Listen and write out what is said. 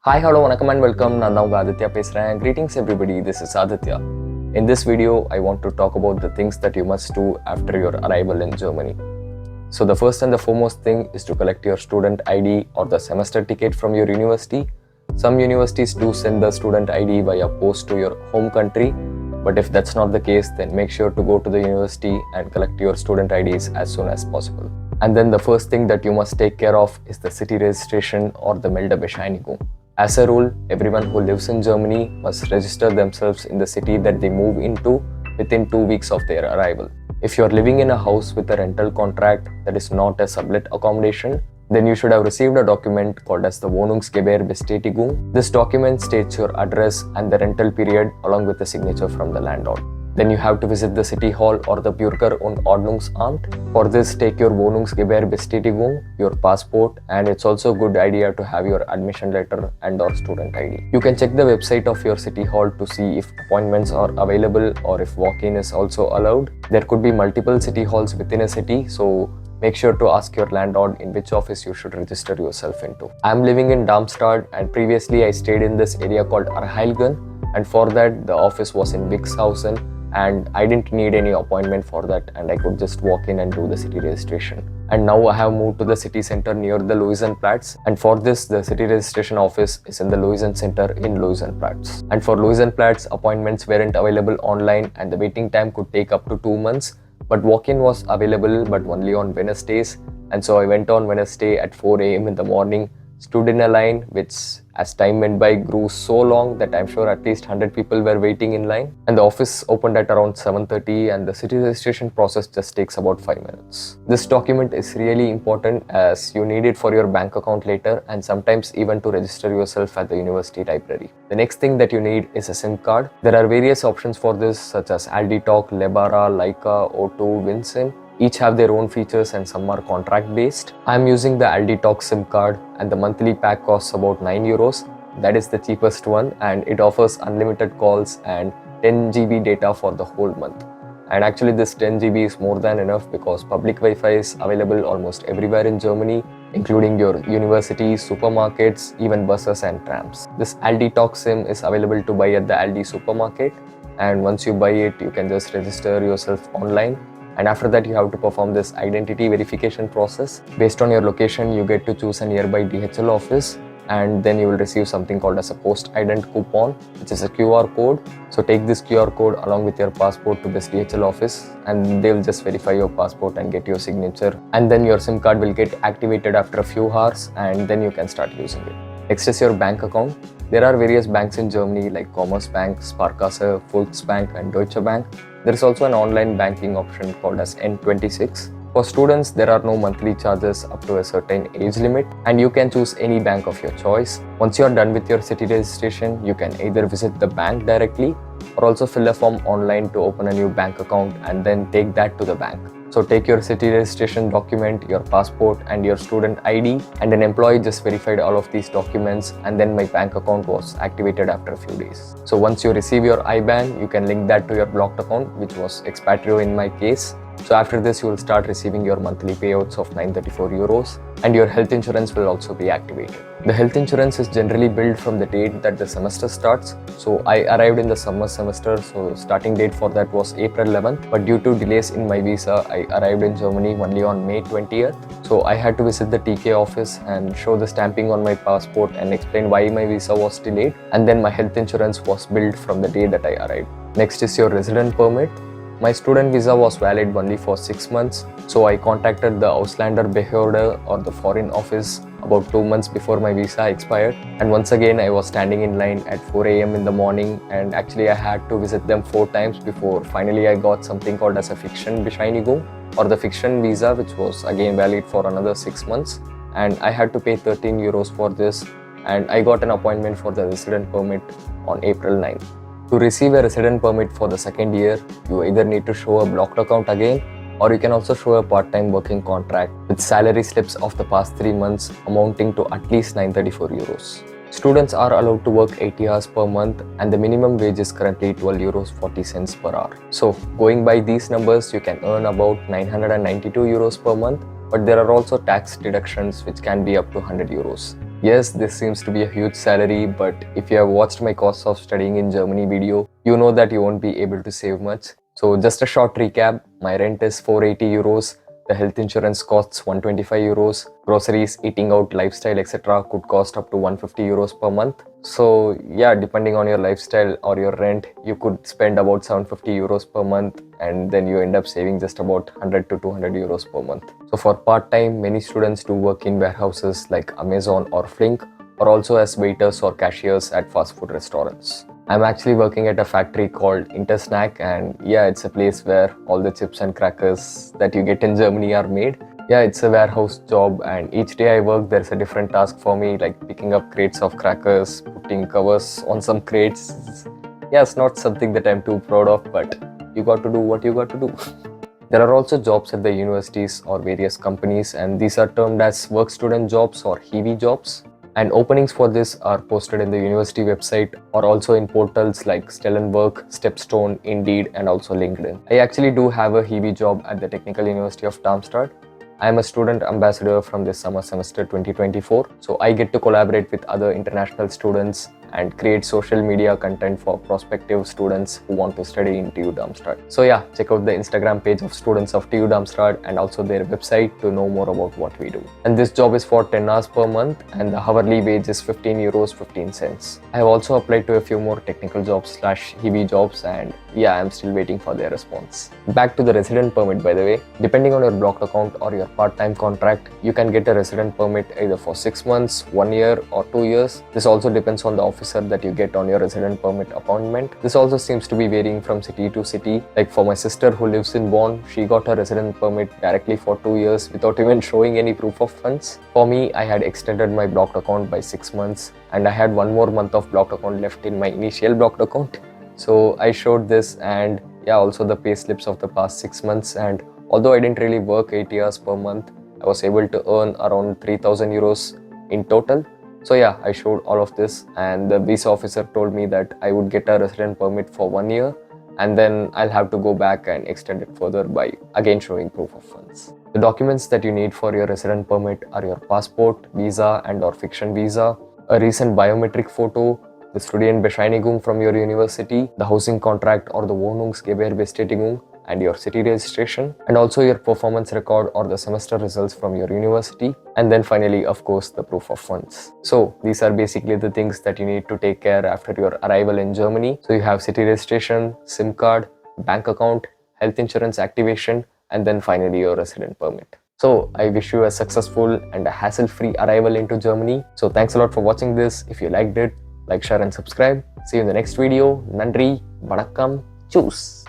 Hi, hello, vanakkam and welcome. நான் தான் உங்க ஆதித்யா பேசுறேன். Greetings everybody, this is Aditya. In this video, I want to talk about the things that you must do after your arrival in Germany. So the first and the foremost thing is to collect your student ID or the semester ticket from your university. Some universities do send the student ID via post to your home country, but if that's not the case, then make sure to go to the university and collect your student IDs as soon as possible. And then the first thing that you must take care of is the city registration or the Meldebescheinigung. As a rule, everyone who lives in Germany must register themselves in the city that they move into within 2 weeks of their arrival. If you are living in a house with a rental contract that is not a sublet accommodation, then you should have received a document called as the Wohnungsgewerbestätigung. This document states your address and the rental period along with a signature from the landlord. Then you have to visit the city hall or the Bürger- und Ordnungsamt. For this, take your Wohnungsgewerbestätigung, your passport, and it's also a good idea to have your admission letter and or student ID. You can check the website of your city hall to see if appointments are available or if walk-in is also allowed. There could be multiple city halls within a city, so make sure to ask your landlord in which office you should register yourself into. I'm living in Darmstadt and previously I stayed in this area called Arheilgen, and for that the office was in Wixhausen, and I didn't need any appointment for that and I could just walk in and do the city registration. And now I have moved to the city center near the Luisenplatz, and for this the city registration office is in the Luisen Center in Luisenplatz. And for Luisenplatz, appointments weren't available online and the waiting time could take up to 2 months, but walk-in was available but only on Wednesdays, and so I went on Wednesday at 4 a.m. in the morning, stood in a line which as time went by grew so long that I'm sure at least 100 people were waiting in line, and the office opened at around 7:30 and the city registration process just takes about 5 minutes. This document is really important as you need it for your bank account later and sometimes even to register yourself at the university library. The next thing that you need is a SIM card. There are various options for this such as Aldi Talk, Lebara, Leica, O2, WinSIM. Each have their own features and some are contract based. I am using the Aldi Talk SIM card and the monthly pack costs about 9 euros. That is the cheapest one and it offers unlimited calls and 10 GB data for the whole month. And actually this 10 GB is more than enough because public Wi-Fi is available almost everywhere in Germany, including your universities, supermarkets, even buses and trams. This Aldi Talk SIM is available to buy at the Aldi supermarket, and once you buy it, you can just register yourself online. And after that you have to perform this identity verification process. Based on your location, you get to choose a nearby DHL office, and then you will receive something called as a post ident coupon, which is a QR code. So take this QR code along with your passport to this DHL office and they will just verify your passport and get your signature, and then your SIM card will get activated after a few hours and then you can start using it. Next is your bank account. There are various banks in Germany like Commerce Bank, Sparkasse, Volksbank and Deutsche Bank. There is also an online banking option called as N26. For students, there are no monthly charges up to a certain age limit and you can choose any bank of your choice. Once you are done with your city registration, you can either visit the bank directly or also fill a form online to open a new bank account and then take that to the bank. So take your city registration document, your passport and your student ID, and an employee just verified all of these documents and then my bank account was activated after a few days. So once you receive your IBAN, you can link that to your blocked account, which was Expatrio in my case. So after this, you will start receiving your monthly payouts of 934 euros and your health insurance will also be activated. The health insurance is generally billed from the date that the semester starts. So I arrived in the summer semester, so starting date for that was April 11th. But due to delays in my visa, I arrived in Germany only on May 20th. So I had to visit the TK office and show the stamping on my passport and explain why my visa was delayed. And then my health insurance was billed from the day that I arrived. Next is your resident permit. My student visa was valid only for 6 months, so I contacted the Ausländerbehörde or the foreign office about 2 months before my visa expired. And once again, I was standing in line at 4 a.m. in the morning, and actually I had to visit them 4 times before finally I got something called as a Bescheinigung or the fiction visa, which was again valid for another 6 months. And I had to pay 13 euros for this, and I got an appointment for the resident permit on April 9th. To receive a resident permit for the second year, you either need to show a blocked account again, or you can also show a part-time working contract with salary slips of the past 3 months amounting to at least 934 euros. Students are allowed to work 80 hours per month and the minimum wage is currently 12 euros 40 cents per hour. So going by these numbers, you can earn about 992 euros per month, but there are also tax deductions which can be up to 100 euros. Yes, this seems to be a huge salary, but if you have watched my cost of studying in Germany video, you know that you won't be able to save much. So just a short recap, my rent is 480 euros, the health insurance costs 125 euros, groceries, eating out, lifestyle, etc. could cost up to 150 euros per month. So yeah, depending on your lifestyle or your rent, you could spend about 750 euros per month, and then you end up saving just about 100 to 200 euros per month. So for part-time, many students do work in warehouses like Amazon or Flink, or also as waiters or cashiers at fast food restaurants. I'm actually working at a factory called Intersnack, and yeah, it's a place where all the chips and crackers that you get in Germany are made. Yeah, it's a warehouse job, and each day I work there's a different task for me, like picking up crates of crackers, putting covers on some crates. Yeah, it's not something that I'm too proud of, but you got to do what you got to do. There are also jobs at the universities or various companies, and these are termed as work student jobs or HEVI jobs. And openings for this are posted in the university website or also in portals like Stellenwork, Stepstone, Indeed, and also LinkedIn. I actually do have a HEVI job at the Technical University of Darmstadt. I am a student ambassador from this summer semester 2024, so I get to collaborate with other international students and create social media content for prospective students who want to study in TU Darmstadt. So yeah, check out the Instagram page of students of TU Darmstadt and also their website to know more about what we do. And this job is for 10 hours per month, and the hourly wage is 15 euros 15 cents. I have also applied to a few more technical jobs / HEVI jobs, and yeah, I'm still waiting for their response. Back to the resident permit, by the way. Depending on your blocked account or your part-time contract, you can get a resident permit either for 6 months, 1 year, or 2 years. This also depends on the officer that you get on your resident permit appointment. This also seems to be varying from city to city. Like for my sister who lives in Bonn, she got her resident permit directly for 2 years without even showing any proof of funds. For me, I had extended my blocked account by 6 months, and I had 1 more month of blocked account left in my initial blocked account. So I showed this, and yeah, also the pay slips of the past 6 months, and although I didn't really work 80 hours per month, I was able to earn around 3000 euros in total. So yeah, I showed all of this, and the visa officer told me that I would get a resident permit for 1 year, and then I'll have to go back and extend it further by again showing proof of funds. The documents that you need for your resident permit are your passport, visa and/or fiction visa, a recent biometric photo, the Meldebescheinigung from your university, the housing contract or the Wohnungsgewerbestätigung, and your city registration, and also your performance record or the semester results from your university, and then finally, of course, the proof of funds. So these are basically the things that you need to take care after your arrival in Germany. So you have city registration, SIM card, bank account, health insurance activation, and then finally your resident permit. So I wish you a successful and a hassle-free arrival into Germany. So thanks a lot for watching this. If you liked it, like, share and subscribe. See you in the next video. Nandri, Vanakkam, choose.